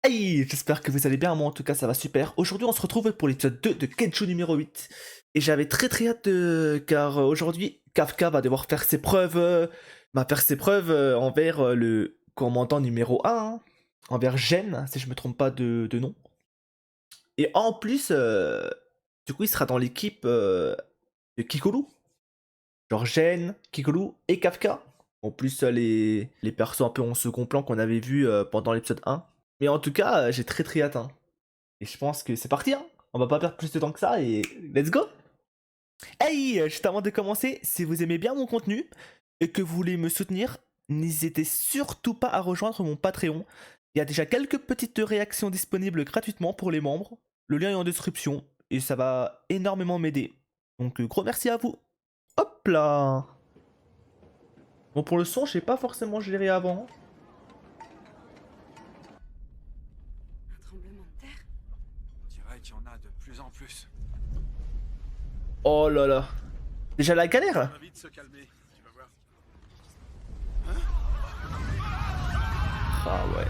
Hey, j'espère que vous allez bien, moi en tout cas ça va super. Aujourd'hui on se retrouve pour l'épisode 2 de Kenshuu numéro 8. Et j'avais très hâte car aujourd'hui Kafka va devoir faire ses preuves, envers le commandant numéro 1, hein, envers Gen, si je me trompe pas de nom. Et en plus, du coup il sera dans l'équipe de Kikuru. Genre Gen, Kikuru et Kafka. En plus les persos un peu en second plan qu'on avait vu pendant l'épisode 1. Mais en tout cas, j'ai très hâte, hein. Et je pense que c'est parti, hein. On va pas perdre plus de temps que ça et let's go. Hey, juste avant de commencer, si vous aimez bien mon contenu et que vous voulez me soutenir, n'hésitez surtout pas à rejoindre mon Patreon. Il y a déjà quelques petites réactions disponibles gratuitement pour les membres. Le lien est en description et ça va énormément m'aider. Donc gros merci à vous. Hop là. Bon, pour le son, je sais pas forcément géré avant. Un tremblement de terre? On dirait qu'il y en a de plus en plus. Oh là là. Déjà la galère. On va vite se calmer, tu vas voir. Ah ouais.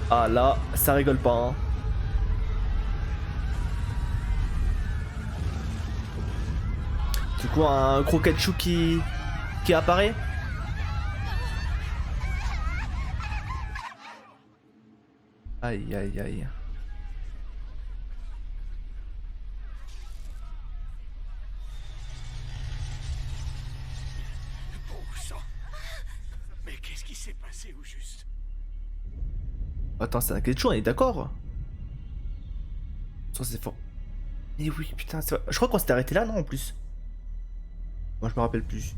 Ah là, ça rigole pas, hein. Du coup, un gros Kachu qui apparaît. Aïe aïe aïe. Bon sang. Mais qu'est-ce qui s'est passé au juste? Attends, c'est un Kachu, on est d'accord? Ça c'est fort. Eh oui, putain, c'est vrai. Je crois qu'on s'était arrêté là, non, en plus. Moi, je me rappelle plus.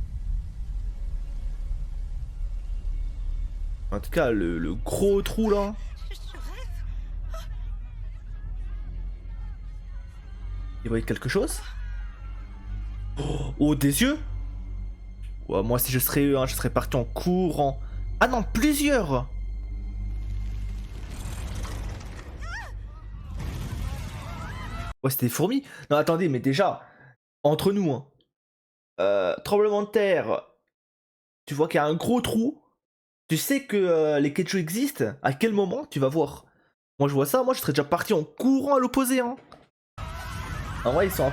En tout cas, le gros trou là. Je rêve. Il voyait quelque chose? Oh, des yeux? Ouais, moi, si je serais eux, hein, je serais parti en courant. Ah non, plusieurs! Ouais, c'était des fourmis. Non, attendez, mais déjà, entre nous, hein, tremblement de terre, tu vois qu'il y a un gros trou. Tu sais que les Ketchu existent. À quel moment tu vas voir? Moi, je vois ça, moi, je serais déjà parti en courant à l'opposé, hein. En vrai, ils sont un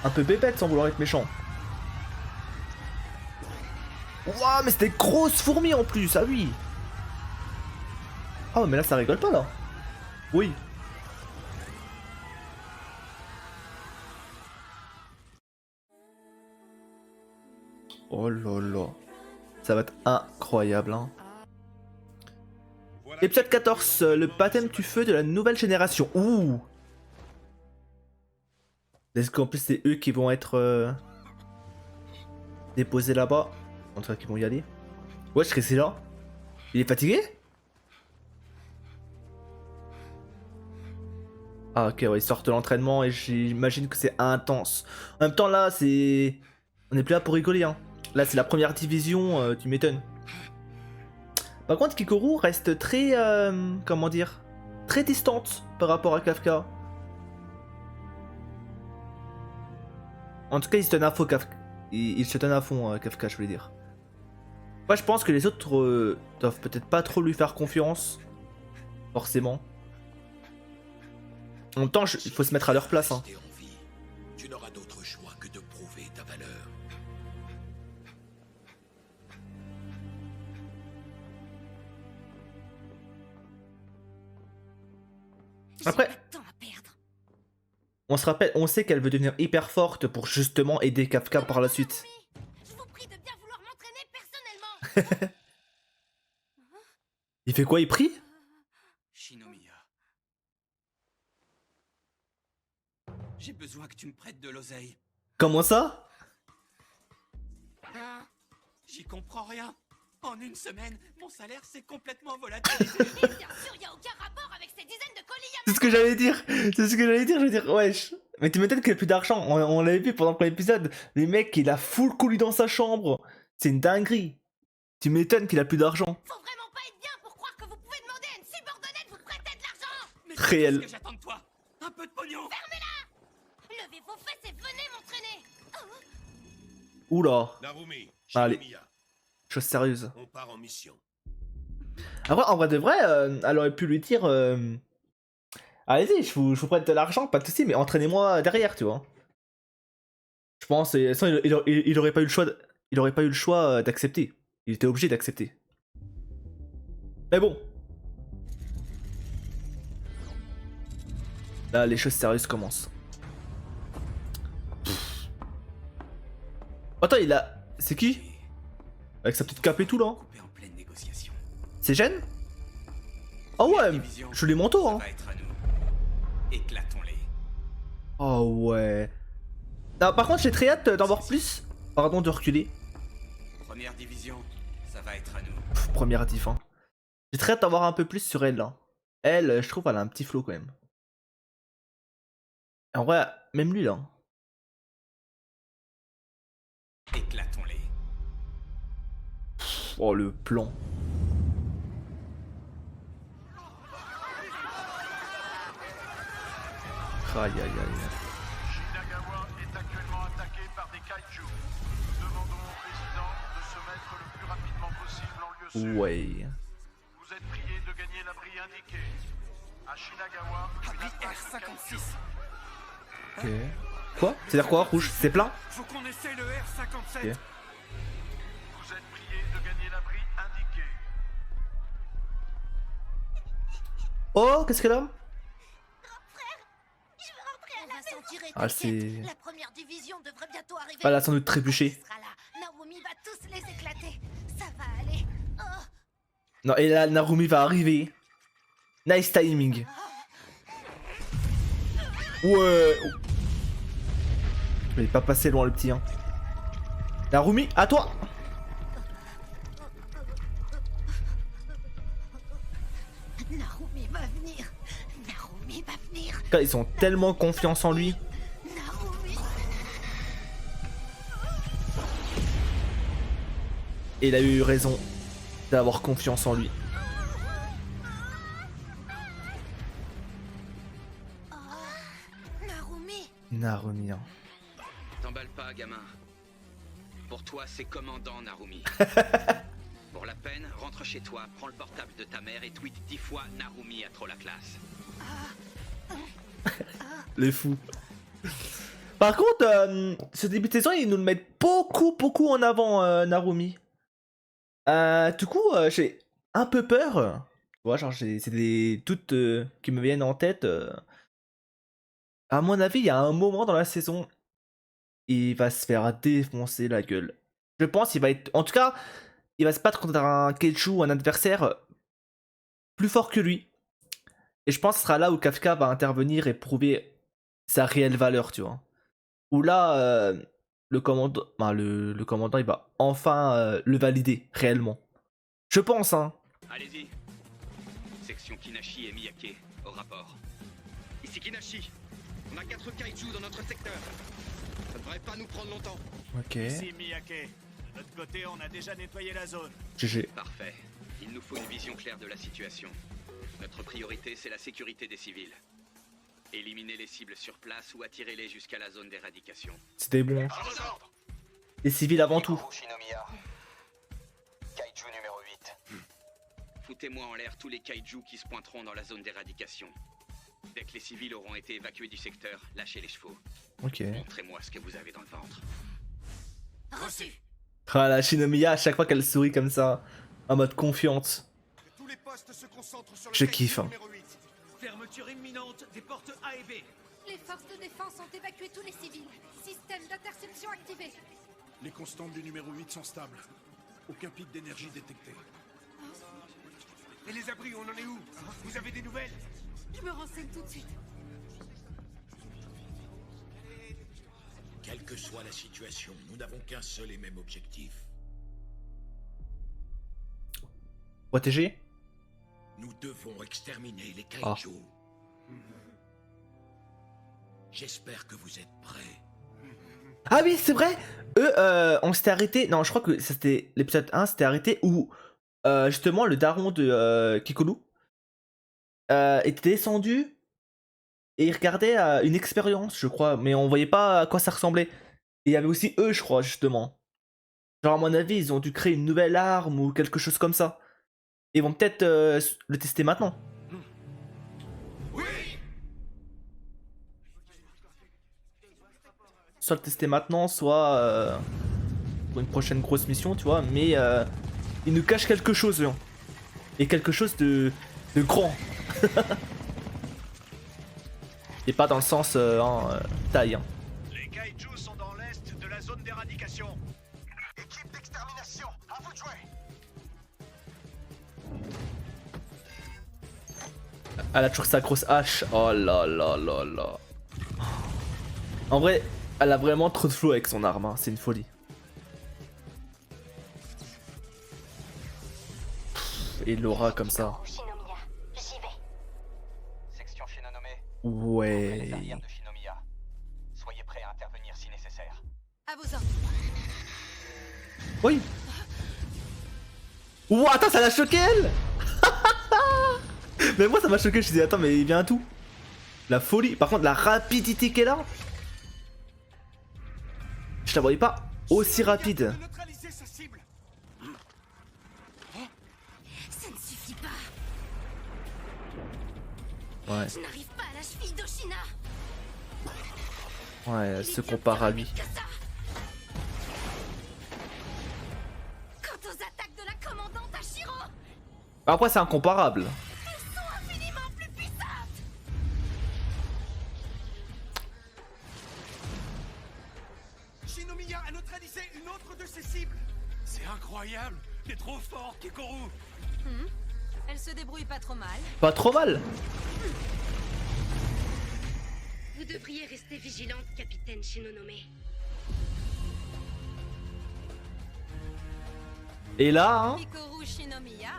peu bébêtes sans vouloir être méchants. Ouah, mais c'était grosses fourmis en plus, ah oui. Ah, mais là, ça rigole pas, là. Oui. Oh là là. Ça va être incroyable, hein. Épisode 14, le baptême du feu de la nouvelle génération. Ouh. Est-ce qu'en plus, c'est eux qui vont être déposés là-bas? En tout cas, qu'ils vont y aller. Ouais, je serais c'est là. Il est fatigué? Ah ok, ouais, ils sortent de l'entraînement et j'imagine que c'est intense. En même temps là, c'est... On est plus là pour rigoler, hein. Là c'est la première division, tu m'étonnes. Par contre, Kikoru reste très... comment dire? Très distante par rapport à Kafka. En tout cas, il se donne à fond, Kafka. Il se donne à fond, Kafka, je voulais dire. Moi, je pense que les autres doivent peut-être pas trop lui faire confiance. Forcément. En même temps, il faut se mettre à leur place, hein. Tu n'auras d'autre choix que de prouver ta valeur. Après, J'ai pas de temps à perdre. on se rappelle, on sait qu'elle veut devenir hyper forte pour justement aider Kafka par la suite. Je vous prie de bien vouloir m'entraîner personnellement. Il fait quoi, il prie? Shinomiya, j'ai besoin que tu me prêtes de l'oseille. Comment ça? Hein? J'y comprends rien. En une semaine, mon salaire s'est complètement volatilisé. Et bien sûr, y a aucun rapport avec ces dizaines de colis à C'est ce que j'allais dire. C'est ce que j'allais dire. Je veux dire, wesh. Mais tu m'étonnes qu'il a plus d'argent. On l'avait vu pendant le premier épisode. Les mecs, il a full colis dans sa chambre. C'est une dinguerie. Tu m'étonnes qu'il a plus d'argent. Faut vraiment pas être bien pour croire que vous pouvez demander à une subordonnée de vous prêter de l'argent. Mais Réel. qu'est-ce que j'attends de toi? Un peu de pognon. Levez vos fesses et venez m'entraîner. Oula. Narumi, Allez. Shinomiya, Chose sérieuse. On part en mission. Après, en vrai de vrai, elle aurait pu lui dire allez-y, je vous prête de l'argent, pas de soucis, mais entraînez-moi derrière, tu vois. Je pense, et sinon, il aurait pas eu le choix, il aurait pas eu le choix d'accepter. Il était obligé d'accepter. Mais bon. Là, les choses sérieuses commencent. Attends, il a. C'est qui? Avec sa petite cape et tout là. Coupé en pleine négociation. C'est Jen? Oh ouais, Division, je l'ai manteau ça hein. va être à nous. Éclatons-les. Oh ouais. Non, par contre, j'ai très hâte d'en voir plus. Pardon de reculer. Première division, ça va être à nous. Pff, première diff, hein. J'ai très hâte d'en voir un peu plus sur elle là. Elle, je trouve, elle a un petit flow quand même. En vrai, même lui là. Éclatons-les. Oh le plan. Aïe aïe aïe. Shinagawa est actuellement attaqué par des kaiju. Nous demandons aux résidents de se mettre le plus rapidement possible en lieu sûr. Ouais. Vous êtes priés de gagner l'abri indiqué. À Shinagawa, une Abri attaque R56. Ok. Quoi? C'est-à-dire quoi, rouge? C'est plein? Faut qu'on essaie le R57. Ok. Vous êtes priés de gagner l'abri indiqué. Oh, qu'est-ce qu'elle a? Je vais rentrer à la maison. Ah, c'est. La première division devrait bientôt arriver. Elle a sans doute trébuché. Elle sera là. Naomi va tous les éclater. Ça va aller. Oh, Non, et là, Narumi va arriver. Nice timing. Ouais. Il est pas passé loin le petit, hein. Narumi, à toi. Narumi va venir. Narumi va venir. Ils ont tellement confiance en lui. Narumi. Et il a eu raison d'avoir confiance en lui. Narumi. Narumi, hein. T'emballe pas, gamin. Pour toi, c'est commandant Narumi. Pour la peine, rentre chez toi, prends le portable de ta mère et tweet 10 fois Narumi a trop la classe. Les fous. Par contre, ce début de saison, ils nous le mettent beaucoup en avant, Narumi. Du coup, j'ai un peu peur. Tu vois, genre, c'est des doutes qui me viennent en tête. À mon avis, il y a un moment dans la saison, il va se faire défoncer la gueule. Je pense qu'il va être... En tout cas, il va se battre contre un Keiju, un adversaire plus fort que lui. Et je pense que ce sera là où Kafka va intervenir et prouver sa réelle valeur, tu vois. Où là, le commandant, le commandant, il va enfin le valider réellement. Je pense, hein. Allez-y. Section Kinashi et Miyake, au rapport. Ici Kinashi. On a 4 kaiju dans notre secteur. Ça devrait pas nous prendre longtemps. Ok. Ici Miyake. De notre côté, on a déjà nettoyé la zone. GG. Parfait. Il nous faut une vision claire de la situation. Notre priorité, c'est la sécurité des civils. Éliminer les cibles sur place ou attirer-les jusqu'à la zone d'éradication. C'était bon. Les civils avant tout. Shinomiya. Kaiju numéro 8. Foutez-moi en l'air tous les kaiju qui se pointeront dans la zone d'éradication. Dès que les civils auront été évacués du secteur, lâchez les chevaux. Ok. Montrez-moi ce que vous avez dans le ventre. Reçu. Ah la Shinomiya, à chaque fois qu'elle sourit comme ça, en mode confiante. Que tous les postes se concentrent sur le Je kaiju kiffe, hein. numéro 8. Fermeture imminente des portes A et B. Les forces de défense ont évacué tous les civils. Système d'interception activé. Les constantes du numéro 8 sont stables. Aucun pic d'énergie détecté. Et les abris, on en est où? Vous avez des nouvelles? Je me renseigne tout de suite. Quelle que soit la situation, nous n'avons qu'un seul et même objectif. Protégé. Nous devons exterminer les Ah. kaiju. J'espère que vous êtes prêts. Ah oui, c'est vrai. Eux, on s'était arrêté. Non, je crois que c'était l'épisode 1, c'était arrêté où justement le daron de Kikolu était descendu et il regardait une expérience, je crois, mais on voyait pas à quoi ça ressemblait. Et il y avait aussi eux, je crois, justement. Genre à mon avis, ils ont dû créer une nouvelle arme ou quelque chose comme ça. Ils vont peut-être le tester maintenant. Soit le tester maintenant, soit pour une prochaine grosse mission, tu vois. Mais ils nous cachent quelque chose, hein. Et quelque chose de grand. Et pas dans le sens taille. Hein. Les kaijus sont dans l'est de la zone d'éradication. Équipe d'extermination, à vous de jouer. Elle a toujours sa grosse hache. Oh là là là là. En vrai, elle a vraiment trop de flow avec son arme. Hein. C'est une folie. Et l'aura comme ça. Section Shinonome. Ouais. L'arrière de Shinomiya. Soyez prêts à intervenir si nécessaire. À vos ordres. Oui. Ouah, attends, ça l'a choqué elle. Mais moi ça m'a choqué, je me disais attends mais il vient à tout. La folie, par contre la rapidité qu'elle a. Je la voyais pas aussi rapide. Neutraliser sa cible. Ça ne suffit pas. Ouais, Je n'arrive pas à la cheville d'Oshina. ouais, elle Il est se bien compare plus à lui. rapide que ça. Quant aux attaques de la commandante Ashiro, Après c'est incomparable. elles sont infiniment plus puissantes. Shinomiya a neutralisé une autre de ses cibles. C'est incroyable. T'es trop fort, Kikoru. Elle se débrouille pas trop mal. Pas trop mal. Vous devriez rester vigilante, capitaine Shinonome. Et là, hein, Hikaru Shinomiya,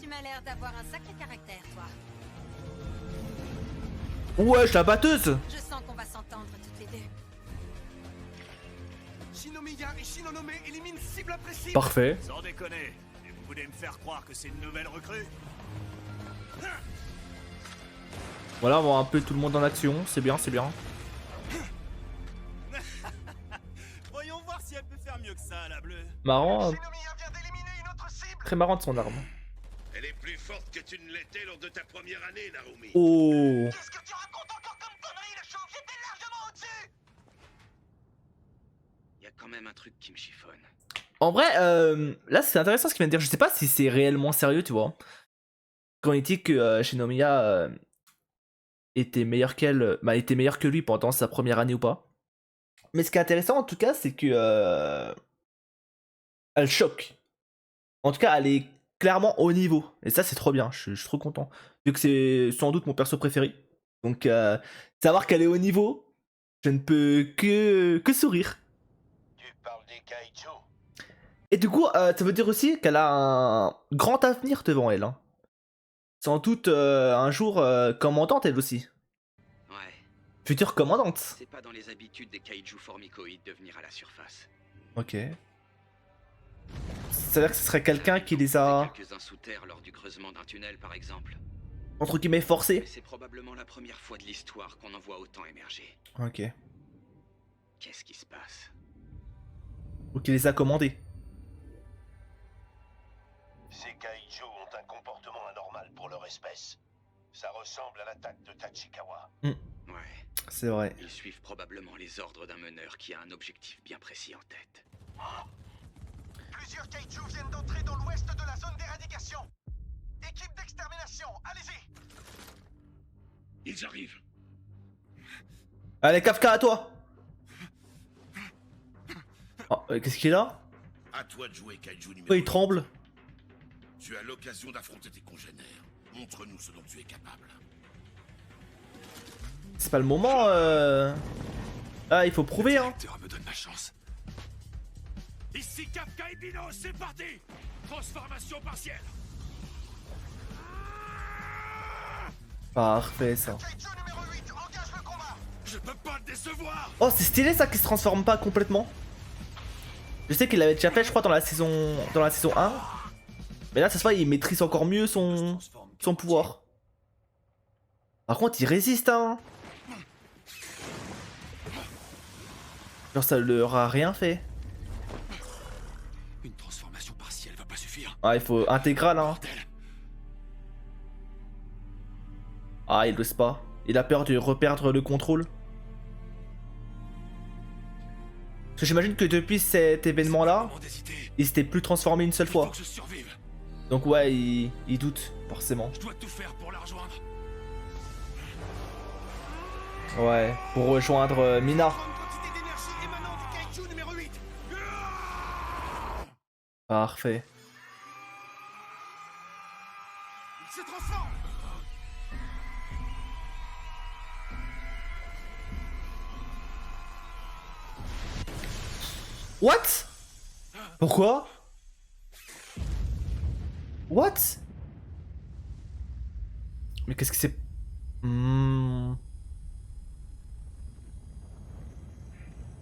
tu m'as l'air d'avoir un sacré caractère, toi. ouais, la batteuse. Je sens qu'on va s'entendre toutes les deux. Shinomiya et Shinonome éliminent cible après cible. Parfait. Sans déconner. Et vous voulez me faire croire que c'est une nouvelle recrue? Voilà, on voit un peu tout le monde en action, c'est bien, c'est bien. Voyons voir si elle peut faire mieux que ça, la bleue. Marrant, Shinomiya vient d'éliminer une autre cible. très marrant de son arme. Elle est plus forte que tu ne l'étais lors de ta première année, Narumi. Oh. Qu'est-ce que tu racontes encore comme connerie, le chauve? J'étais largement au-dessus. Y a quand même un truc qui me chiffonne. En vrai, là c'est intéressant ce qu'il vient de dire. Je sais pas si c'est réellement sérieux, tu vois. Quand il dit que Shinomiya était meilleur qu'elle, bah était meilleur que lui pendant sa première année ou pas. Mais ce qui est intéressant en tout cas, c'est que elle choque. En tout cas, elle est clairement au niveau. Et ça, c'est trop bien. Je suis trop content. Vu que c'est sans doute mon perso préféré. Donc, savoir qu'elle est au niveau, je ne peux que sourire. Tu parles des kaijus. Et du coup, ça veut dire aussi qu'elle a un grand avenir devant elle. Hein. Sans doute un jour commandante elle aussi. Ouais, Future commandante. c'est pas dans les habitudes des kaiju formicoïdes de venir à la surface. Ok. Ça veut dire que ce serait quelqu'un qui les a, Quelques-uns sous terre lors du creusement d'un tunnel, par exemple. entre guillemets, forcés. Mais c'est probablement la première fois de l'histoire qu'on en voit autant émerger. Ok. Qu'est-ce qui se passe? Ou qui les a commandés. Ces kaijus ont un comportement anormal pour leur espèce. Ça ressemble à l'attaque de Tachikawa. Ouais, C'est vrai. ils suivent probablement les ordres d'un meneur qui a un objectif bien précis en tête. Plusieurs kaijus viennent d'entrer dans l'ouest de la zone d'éradication. Équipe d'extermination, allez-y. Ils arrivent. Allez, Kafka, à toi. Oh, qu'est-ce qu'il a? À toi de jouer, Kaiju numéro Oh, il 8. tremble. Tu as l'occasion d'affronter tes congénères. Montre-nous ce dont tu es capable. C'est pas le moment. Ah, il faut prouver, hein. Le directeur me donne ma chance. Ici Kafka et Bino, c'est parti. Transformation partielle. Parfait, ça. Kaiju numéro 8, engage le combat. Je peux pas te décevoir. Oh, c'est stylé ça qui se transforme pas complètement. Je sais qu'il l'avait déjà fait, je crois, dans la saison 1. Mais là, ça se voit, il maîtrise encore mieux son pouvoir. Par contre, il résiste, hein. Genre, ça leur a rien fait. Ah, il faut intégral, hein. Ah, il ose pas. Il a peur de reperdre le contrôle. Parce que j'imagine que depuis cet événement-là, il s'était plus transformé une seule fois. Donc ouais, il doute, forcément. Je dois tout faire pour la rejoindre. Ouais, pour rejoindre Mina. Grande quantité d'énergie émanant du kaiju numéro 8. Parfait. Il se transforme. What? Pourquoi? What? Mais qu'est-ce que c'est?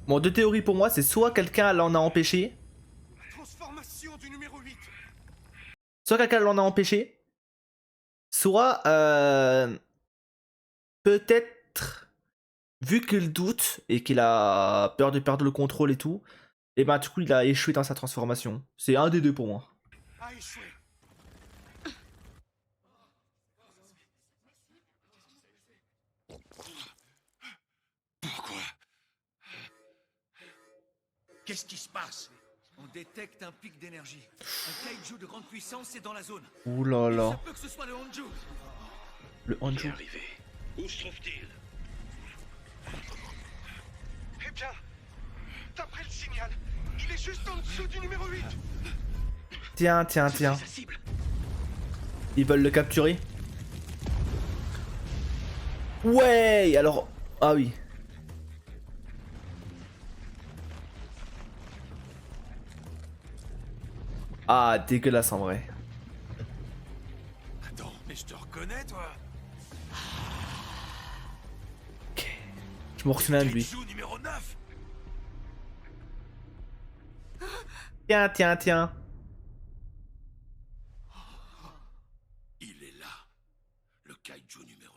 Bon, deux théories pour moi, c'est soit quelqu'un l'en a empêché, Transformation du numéro 8. soit quelqu'un l'en a empêché, soit peut-être vu qu'il doute et qu'il a peur de perdre le contrôle et tout, et ben du coup il a échoué dans sa transformation. C'est un des deux pour moi. A échoué. Pourquoi? Qu'est-ce qui se passe? On détecte un pic d'énergie. Un kaiju de grande puissance est dans la zone. Ouh là Ça là. peut que ce soit le Honju. Le Hanju. Arrivé. Où se trouve-t-il? Eh bien, d'après le signal, il est juste en dessous du numéro 8. Tiens, tiens, tiens. Sa cible. Ils veulent le capturer. Ouais, alors... Ah oui. Ah, dégueulasse en vrai. Attends, mais je te reconnais, toi. Ok. Je me souviens de lui. Kaiju numéro 9. Tiens, tiens, tiens. Il est là. Le kaiju numéro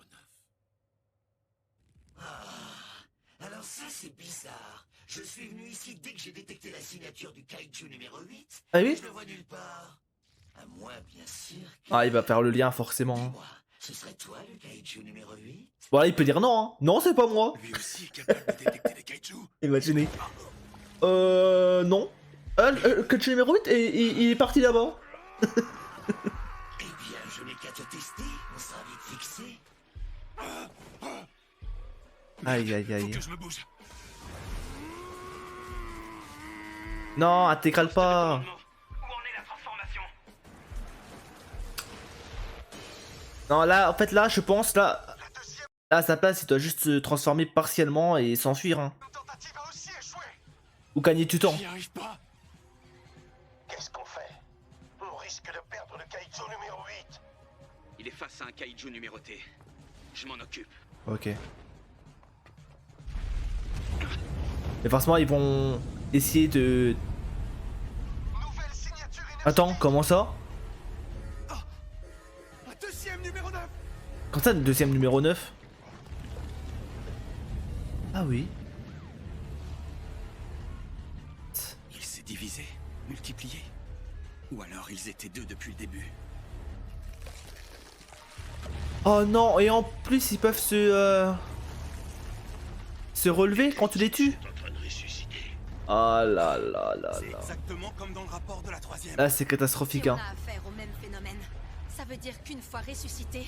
9. Alors ça, c'est bizarre. Je suis venu ici dès que j'ai détecté la signature du kaiju numéro 8. Ah oui? Je le vois nulle part. À moins, bien sûr, que... Ah, il va faire le lien forcément. hein. Dis-moi, ce serait toi le kaiju numéro 8? Voilà, il peut dire non. Hein. Non, c'est pas moi. Lui aussi est capable de détecter les kaiju. Imaginez. Non. Coach numéro 8, et il est parti là-bas. Eh bien, je n'ai qu'à te tester. On sera vite fixé. Aïe, aïe, Faut aïe. que je me bouge. Non, intégral pas. Où en est la transformation? Non, là, en fait, là, je pense, là... Là, à sa place, il doit juste se transformer partiellement et s'enfuir. Hein. Une tentative a aussi échoué. Ou gagner du temps. J'y arrive pas. Qu'est-ce qu'on fait? On risque de perdre le kaiju numéro 8. Il est face à un kaiju numéroté. Je m'en occupe. Ok. Mais forcément, ils vont essayer de... Nouvelle signature énergétique. Attends, comment ça? Un deuxième numéro 9. Quand ça, le deuxième numéro 9? Ah oui. Il s'est divisé, multiplié. Ou alors ils étaient deux depuis le début. Oh non, et en plus, ils peuvent se relever quand tu les tues. En train de ressusciter. Ah là là là C'est là. exactement comme dans le rapport de la troisième. Là, c'est catastrophique, Si on hein. a affaire au même phénomène, ça veut dire qu'une fois ressuscité,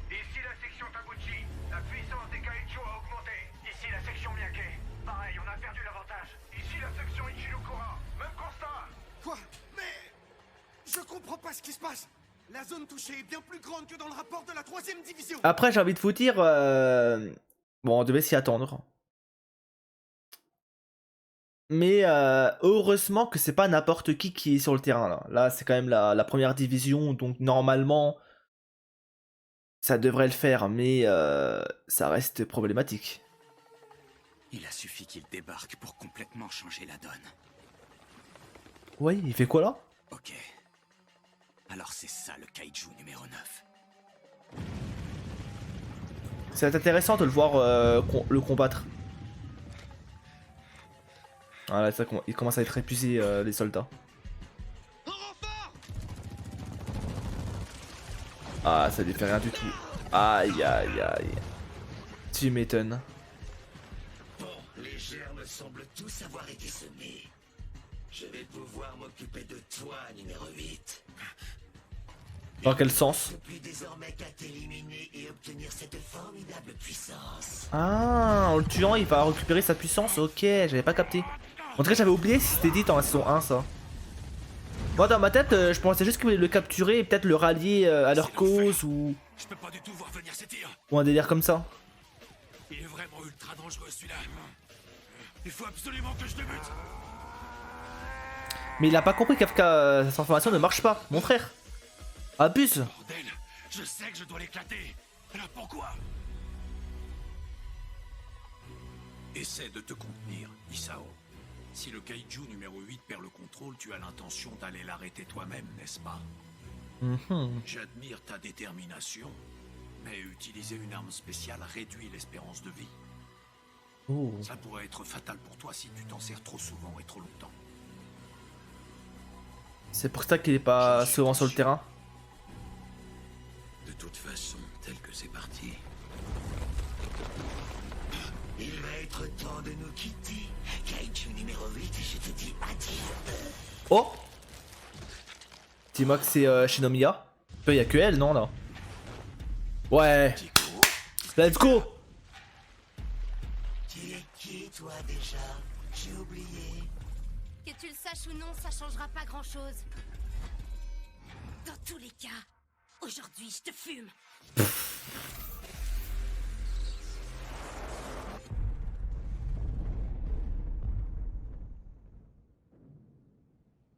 Ici la section Taguchi. La puissance des kaiju a augmenté. Ici la section Miyake. Pareil, on a perdu l'avantage. Ici la section Ichirokura. Même constat. Quoi? Mais... Je comprends pas ce qui se passe. La zone touchée est bien plus grande que dans le rapport de la troisième division. Après, j'ai envie de vous dire... Bon, on devait s'y attendre. Mais heureusement que c'est pas n'importe qui est sur le terrain, là. Là, c'est quand même la première division, donc normalement... Ça devrait le faire, mais ça reste problématique. Il a suffi qu'il débarque pour complètement changer la donne. Ouais, il fait quoi là? Ok. Alors c'est ça le kaiju numéro 9. Ça va être intéressant de le voir le combattre. Voilà, ça, il commence à être épuisé, les soldats. Ah, ça lui fait rien du tout. Aïe, aïe, aïe. Tu m'étonnes. Bon, les germes semblent tous avoir été semés. Je vais pouvoir m'occuper de toi, numéro 8. Dans quel sens? Je ne puis désormais qu'à t'éliminer et obtenir cette formidable puissance. Ah, en le tuant, il va récupérer sa puissance. Ok, j'avais pas capté. En tout cas, j'avais oublié si c'était dit dans la saison 1, ça. Moi, dans ma tête, je pensais juste qu'ils voulaient le capturer et peut-être le rallier à leur cause ou... Je peux pas du tout voir venir ces tirs. Ou un délire comme ça. Il est vraiment ultra dangereux celui-là. Il faut absolument que je le bute. Mais il a pas compris qu'Afka, sa transformation ne marche pas, mon frère. Abuse. Bordel, je sais que je dois l'éclater. Alors pourquoi? Essaie de te contenir, Isao. Si le kaiju numéro 8 perd le contrôle, tu as l'intention d'aller l'arrêter toi-même, n'est-ce pas? J'admire ta détermination, mais utiliser une arme spéciale réduit l'espérance de vie. Oh. Ça pourrait être fatal pour toi si tu t'en sers trop souvent et trop longtemps. C'est pour ça qu'il est pas souvent sur le terrain. De toute façon, tel que c'est parti. Il va être temps de nous quitter. Kaiju numéro 8, je te dis adieu. Oh. Dis-moi que c'est Shinomiya. Il y a que elle, non, là? Ouais. Let's go. Tu es qui, toi, déjà? J'ai oublié. Que tu le saches ou non, ça changera pas grand-chose. Dans tous les cas, aujourd'hui, je te fume.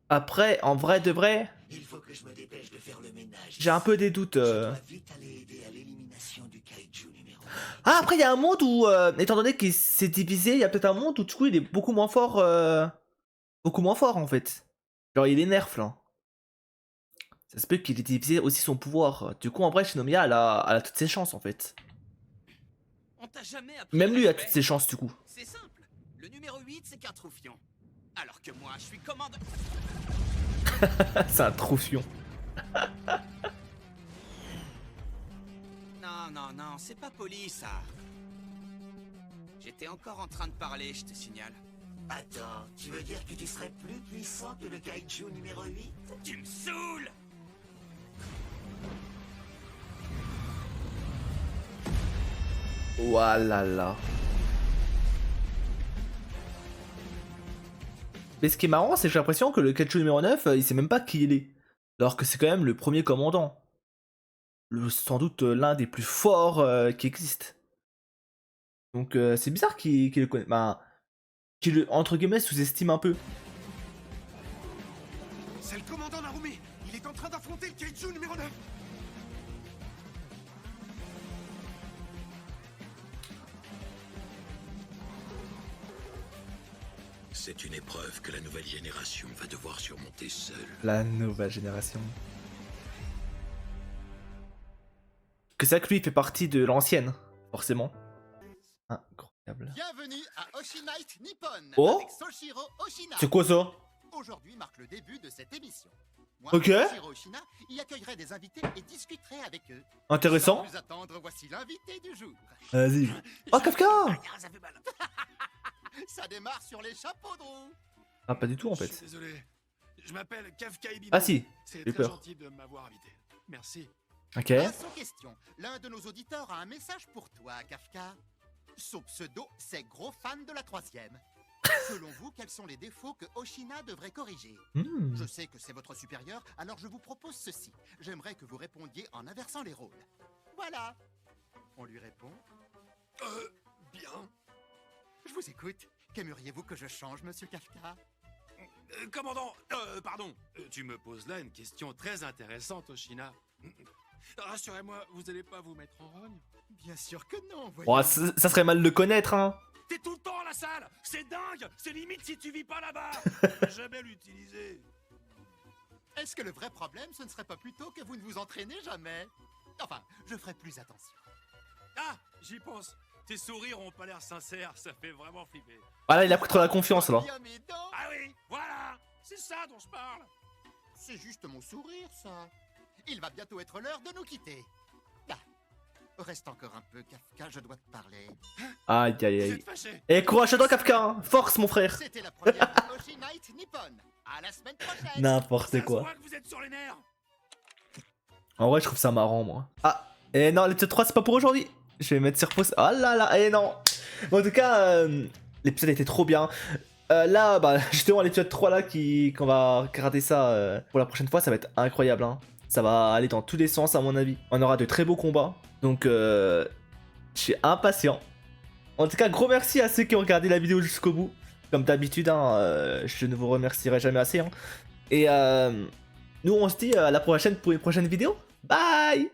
Après, en vrai de vrai, Il faut que je me dépêche de faire le ménage. j'ai un peu des doutes. Je dois vite aller aider à l'élimination du kaiju numéro 1. Ah, après, il y a un monde où, étant donné qu'il s'est divisé, il y a peut-être un monde où, du coup, il est beaucoup moins fort. Beaucoup moins fort, en fait. Genre, il est nerf, là. Ça se peut qu'il ait divisé aussi son pouvoir. Du coup, en vrai, Shinomiya, elle a toutes ses chances, en fait. On t'a jamais appris Même le lui a respect. toutes ses chances, du coup. C'est simple. Le numéro 8, c'est qu'un troufion. Alors que moi, je suis commandant. C'est un troufion. Non, non, non, c'est pas poli, ça. J'étais encore en train de parler, je te signale. Attends, tu veux dire que tu serais plus puissant que le kaiju numéro 8? Tu me saoules! Oualala. Mais ce qui est marrant, c'est que j'ai l'impression que le kaiju numéro 9, il sait même pas qui il est. Alors que c'est quand même le premier commandant. Sans doute l'un des plus forts qui existent. Donc c'est bizarre qu'il le connaisse. Bah, qu'il le, entre guillemets, sous-estime un peu. C'est le commandant Narumi. Il est en train d'affronter le kaiju numéro 9. C'est une épreuve que la nouvelle génération va devoir surmonter seule. La nouvelle génération. Que ça que lui fait partie de l'ancienne, forcément. Incroyable. Bienvenue à Oshinite Nippon Oh, avec Soshiro Oshina. c'est quoi ça? Aujourd'hui marque le début de cette émission. Moi, Ok. Soshiro Oshina, y accueillerai des invités et discuterai avec eux. Intéressant. Sans plus attendre, voici l'invité du jour. Vas-y. Oh, Kafka! Ça fait mal. Ça démarre sur les chapeaux de roue. Ah, pas du tout en Je suis fait. désolé. Je m'appelle Kafka Ibibo. Ah si, C'est j'ai très peur. gentil de m'avoir invité. Merci. Ok. Passons question. L'un de nos auditeurs a un message pour toi, Kafka. Son pseudo, c'est gros fan de la 3ème. Selon vous, quels sont les défauts que Oshina devrait corriger? Hmm. Je sais que c'est votre supérieur, alors je vous propose ceci. J'aimerais que vous répondiez en inversant les rôles. Voilà. On lui répond. Bien. Je vous écoute. Qu'aimeriez-vous que je change, monsieur Kafka? Commandant, pardon. Tu me poses là une question très intéressante, Oshina. Rassurez-moi, vous allez pas vous mettre en rogne? Bien sûr que non, voyons. Oh, ça serait mal de le connaître, hein. T'es tout le temps à la salle. C'est dingue. C'est limite si tu vis pas là-bas. Jamais l'utiliser. Est-ce que le vrai problème, ce ne serait pas plutôt que vous ne vous entraînez jamais? Enfin, je ferai plus attention. Ah, j'y pense. Tes sourires ont pas l'air sincères, ça fait vraiment flipper. Voilà, il a pris trop la confiance là. Bien mes dents. Ah oui, voilà. C'est ça dont je parle. C'est juste mon sourire, ça. Il va bientôt être l'heure de nous quitter. Ah. Reste encore un peu, Kafka, je dois te parler. Aïe aïe aïe. Et courage à toi, Kafka, hein. Force, mon frère. C'était la première de Oshi Night Nippon. À la semaine prochaine. N'importe quoi. que vous êtes sur les nerfs. En vrai, je trouve ça marrant, moi. Ah, et non, l'épisode 3, c'est pas pour aujourd'hui. Je vais mettre sur pause. Oh là là, et non. Bon, en tout cas, l'épisode était trop bien. Là, bah, justement, l'épisode 3 là, qu'on va regarder ça pour la prochaine fois, ça va être incroyable. Hein. Ça va aller dans tous les sens, à mon avis. On aura de très beaux combats. Donc, je suis impatient. En tout cas, gros merci à ceux qui ont regardé la vidéo jusqu'au bout. Comme d'habitude, hein, je ne vous remercierai jamais assez. Hein. Et nous, on se dit à la prochaine pour une prochaine vidéo. Bye!